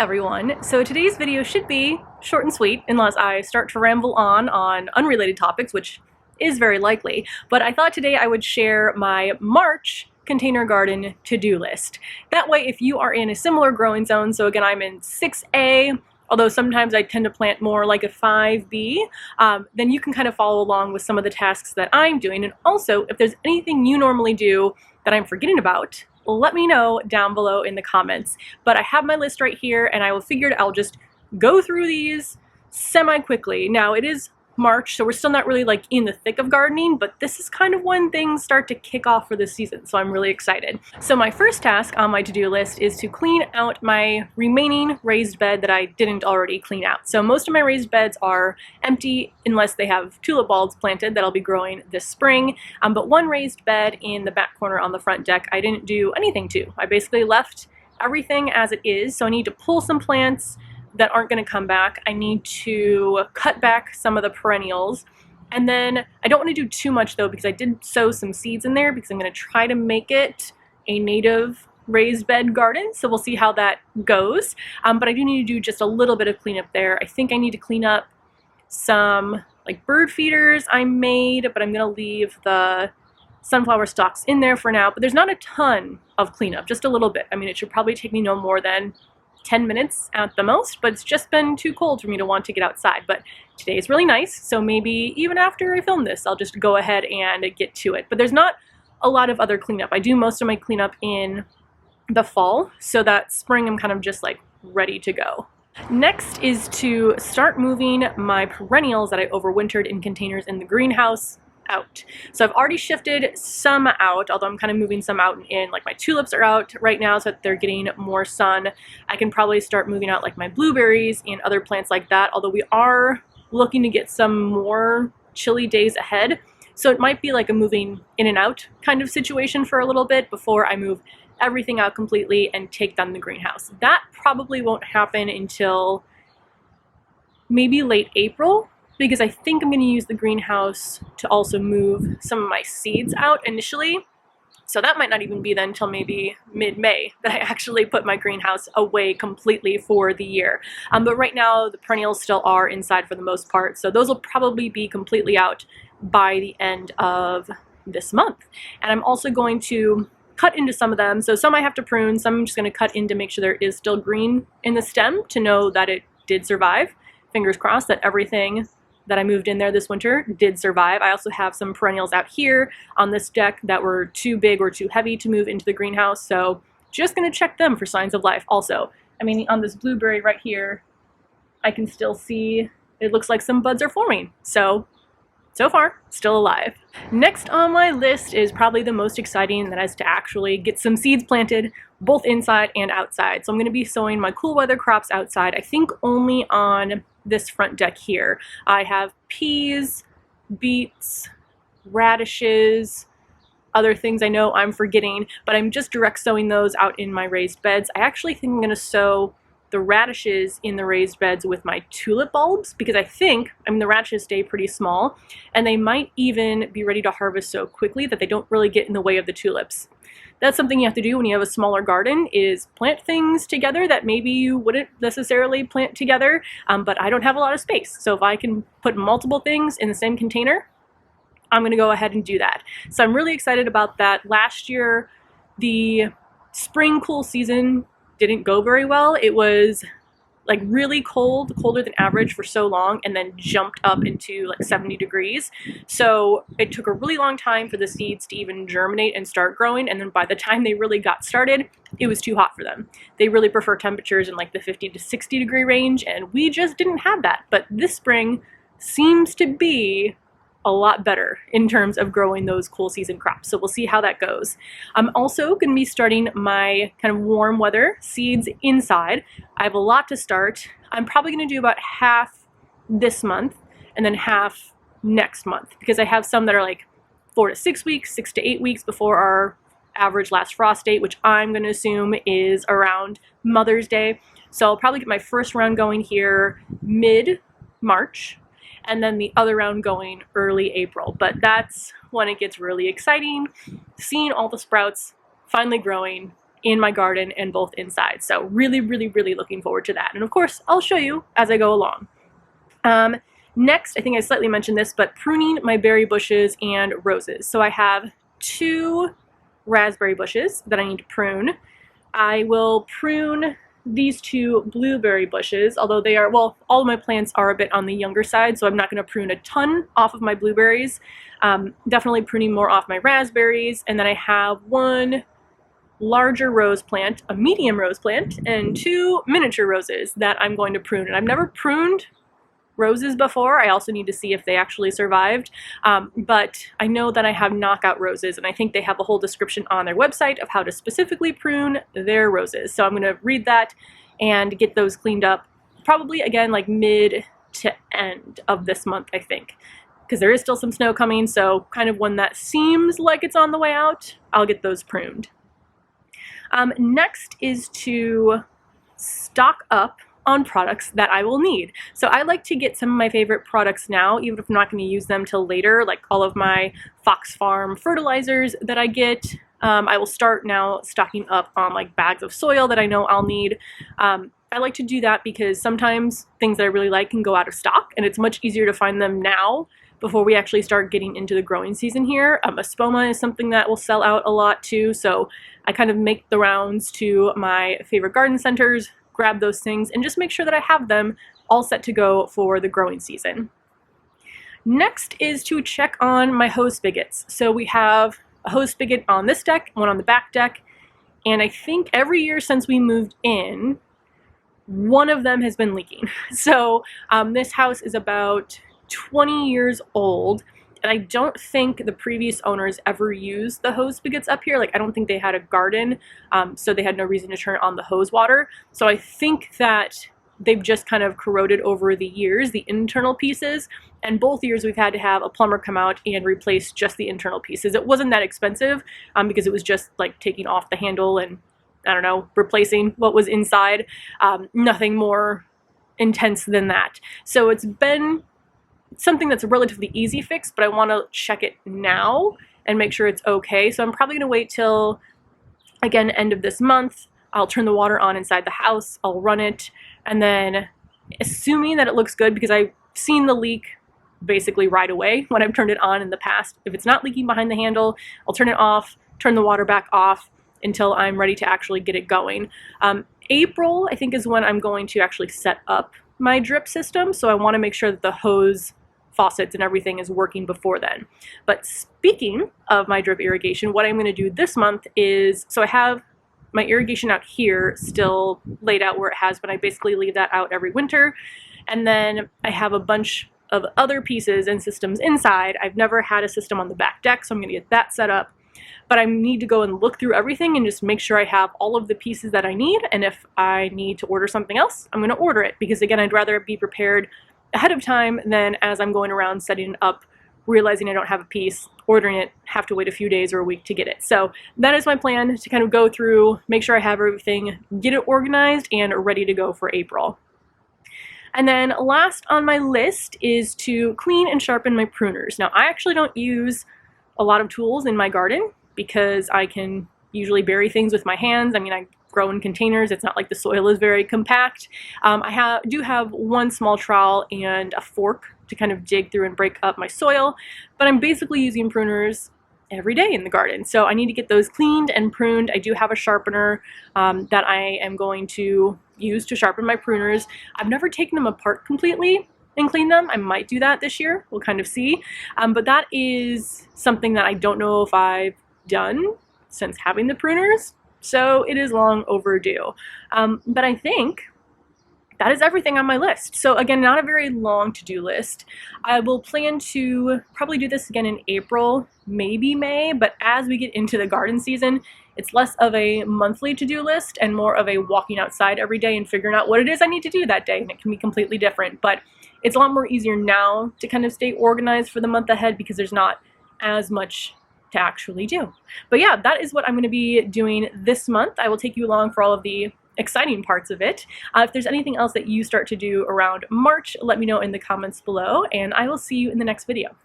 everyone. So today's video should be short and sweet unless I start to ramble on unrelated topics, which is very likely. But I thought today I would share my March container garden to-do list. That way, if you are in a similar growing zone, so again, I'm in 6A, although sometimes I tend to plant more like a 5B, then you can kind of follow along with some of the tasks that I'm doing. And also, if there's anything you normally do that I'm forgetting about, let me know down below in the comments. But I have my list right here, and I figured I'll just go through these semi-quickly. Now, it is March, so we're still not really like in the thick of gardening, but this is kind of when things start to kick off for the season, so I'm really excited. So my first task on my to-do list is to clean out my remaining raised bed that I didn't already clean out. So most of my raised beds are empty unless they have tulip bulbs planted that I'll be growing this spring, but one raised bed in the back corner on the front deck I didn't do anything to. I basically left everything as it is, so I need to pull some plants that aren't going to come back. I need to cut back some of the perennials, and then I don't want to do too much though because I did sow some seeds in there because I'm going to try to make it a native raised bed garden, so we'll see how that goes. But I do need to do just a little bit of cleanup there. I think I need to clean up some like bird feeders I made, but I'm going to leave the sunflower stalks in there for now. But there's not a ton of cleanup, just a little bit. I mean, it should probably take me no more than 10 minutes at the most, but it's just been too cold for me to want to get outside. But today is really nice, so maybe even after I film this, I'll just go ahead and get to it. But there's not a lot of other cleanup. I do most of my cleanup in the fall, so that spring I'm kind of just like ready to go. Next is to start moving my perennials that I overwintered in containers in the greenhouse out. So I've already shifted some out, although I'm kind of moving some out in, like my tulips are out right now so that they're getting more sun. I can probably start moving out like my blueberries and other plants like that, although we are looking to get some more chilly days ahead. So it might be like a moving in and out kind of situation for a little bit before I move everything out completely and take down the greenhouse. That probably won't happen until maybe late April, because I think I'm going to use the greenhouse to also move some of my seeds out initially. So that might not even be then until maybe mid-May that I actually put my greenhouse away completely for the year. But right now the perennials still are inside for the most part, so those will probably be completely out by the end of this month. And I'm also going to cut into some of them. So some I have to prune, some I'm just going to cut in to make sure there is still green in the stem to know that it did survive. Fingers crossed that everything that I moved in there this winter did survive. I also have some perennials out here on this deck that were too big or too heavy to move into the greenhouse, so just gonna check them for signs of life also. I mean, on this blueberry right here, I can still see it looks like some buds are forming, so far, still alive. Next on my list is probably the most exciting, that is to actually get some seeds planted both inside and outside. So I'm going to be sowing my cool weather crops outside, I think only on this front deck here. I have peas, beets, radishes, other things I know I'm forgetting, but I'm just direct sowing those out in my raised beds. I actually think I'm going to sow the radishes in the raised beds with my tulip bulbs, because I mean the radishes stay pretty small and they might even be ready to harvest so quickly that they don't really get in the way of the tulips. That's something you have to do when you have a smaller garden, is plant things together that maybe you wouldn't necessarily plant together, but I don't have a lot of space. So if I can put multiple things in the same container, I'm gonna go ahead and do that. So I'm really excited about that. Last year, the spring cool season didn't go very well. It was like really cold, colder than average for so long, and then jumped up into like 70 degrees. So it took a really long time for the seeds to even germinate and start growing, and then by the time they really got started, it was too hot for them. They really prefer temperatures in like the 50 to 60 degree range, and we just didn't have that. But this spring seems to be a lot better in terms of growing those cool season crops. So we'll see how that goes. I'm also going to be starting my kind of warm weather seeds inside. I have a lot to start. I'm probably going to do about half this month and then half next month, because I have some that are like 4 to 6 weeks, 6 to 8 weeks before our average last frost date, which I'm going to assume is around Mother's Day. So I'll probably get my first round going here mid-March, and then the other round going early April. But that's when it gets really exciting, seeing all the sprouts finally growing in my garden and both inside. So really, really, really looking forward to that. And of course, I'll show you as I go along. Next, I think I slightly mentioned this, but pruning my berry bushes and roses. So I have 2 raspberry bushes that I need to prune. I will prune these 2 blueberry bushes, although they are, well, all of my plants are a bit on the younger side, so I'm not going to prune a ton off of my blueberries. Definitely pruning more off my raspberries. And then I have 1 larger rose plant, a medium rose plant, and 2 miniature roses that I'm going to prune. And I've never pruned roses before. I also need to see if they actually survived, but I know that I have knockout roses, and I think they have a whole description on their website of how to specifically prune their roses. So I'm going to read that and get those cleaned up, probably again like mid to end of this month, I think, because there is still some snow coming, so kind of when that seems like it's on the way out, I'll get those pruned. Next is to stock up on products that I will need. So I like to get some of my favorite products now, even if I'm not going to use them till later, like all of my Fox Farm fertilizers that I get. I will start now stocking up on like bags of soil that I know I'll need. I like to do that because sometimes things that I really like can go out of stock, and it's much easier to find them now before we actually start getting into the growing season here. Espoma is something that will sell out a lot too, so I kind of make the rounds to my favorite garden centers, grab those things, and just make sure that I have them all set to go for the growing season. Next is to check on my hose spigots. So we have a hose spigot on this deck, one on the back deck, and I think every year since we moved in, one of them has been leaking. So this house is about 20 years old, and I don't think the previous owners ever used the hose spigots up here. Like, I don't think they had a garden, so they had no reason to turn on the hose water. So I think that they've just kind of corroded over the years, the internal pieces, and both years we've had to have a plumber come out and replace just the internal pieces. It wasn't that expensive because it was just like taking off the handle and, I don't know, replacing what was inside. Nothing more intense than that. So it's been something that's a relatively easy fix, but I want to check it now and make sure it's okay. So I'm probably going to wait till, again, end of this month. I'll turn the water on inside the house, I'll run it, and then assuming that it looks good, because I've seen the leak basically right away when I've turned it on in the past. If it's not leaking behind the handle, I'll turn it off, turn the water back off until I'm ready to actually get it going. April, I think, is when I'm going to actually set up my drip system, so I want to make sure that the hose faucets and everything is working before then. But speaking of my drip irrigation, what I'm going to do this month is, so I have my irrigation out here still laid out where it has been. I basically leave that out every winter. And then I have a bunch of other pieces and systems inside. I've never had a system on the back deck, so I'm going to get that set up. But I need to go and look through everything and just make sure I have all of the pieces that I need. And if I need to order something else, I'm going to order it. Because again, I'd rather be prepared ahead of time than as I'm going around setting it up, realizing I don't have a piece, ordering it, have to wait a few days or a week to get it. So that is my plan, to kind of go through, make sure I have everything, get it organized and ready to go for April. And then last on my list is to clean and sharpen my pruners. Now, I actually don't use a lot of tools in my garden because I can usually bury things with my hands. I mean, I grow in containers. It's not like the soil is very compact. I do have one small trowel and a fork to kind of dig through and break up my soil, but I'm basically using pruners every day in the garden. So I need to get those cleaned and pruned. I do have a sharpener that I am going to use to sharpen my pruners. I've never taken them apart completely and cleaned them. I might do that this year. We'll kind of see. But that is something that I don't know if I've done since having the pruners. So it is long overdue. But I think that is everything on my list. So again, not a very long to-do list. I will plan to probably do this again in April, maybe May, but as we get into the garden season, it's less of a monthly to-do list and more of a walking outside every day and figuring out what it is I need to do that day, and it can be completely different. But it's a lot more easier now to kind of stay organized for the month ahead because there's not as much to actually do. But yeah, that is what I'm going to be doing this month. I will take you along for all of the exciting parts of it. If there's anything else that you start to do around March, let me know in the comments below, and I will see you in the next video.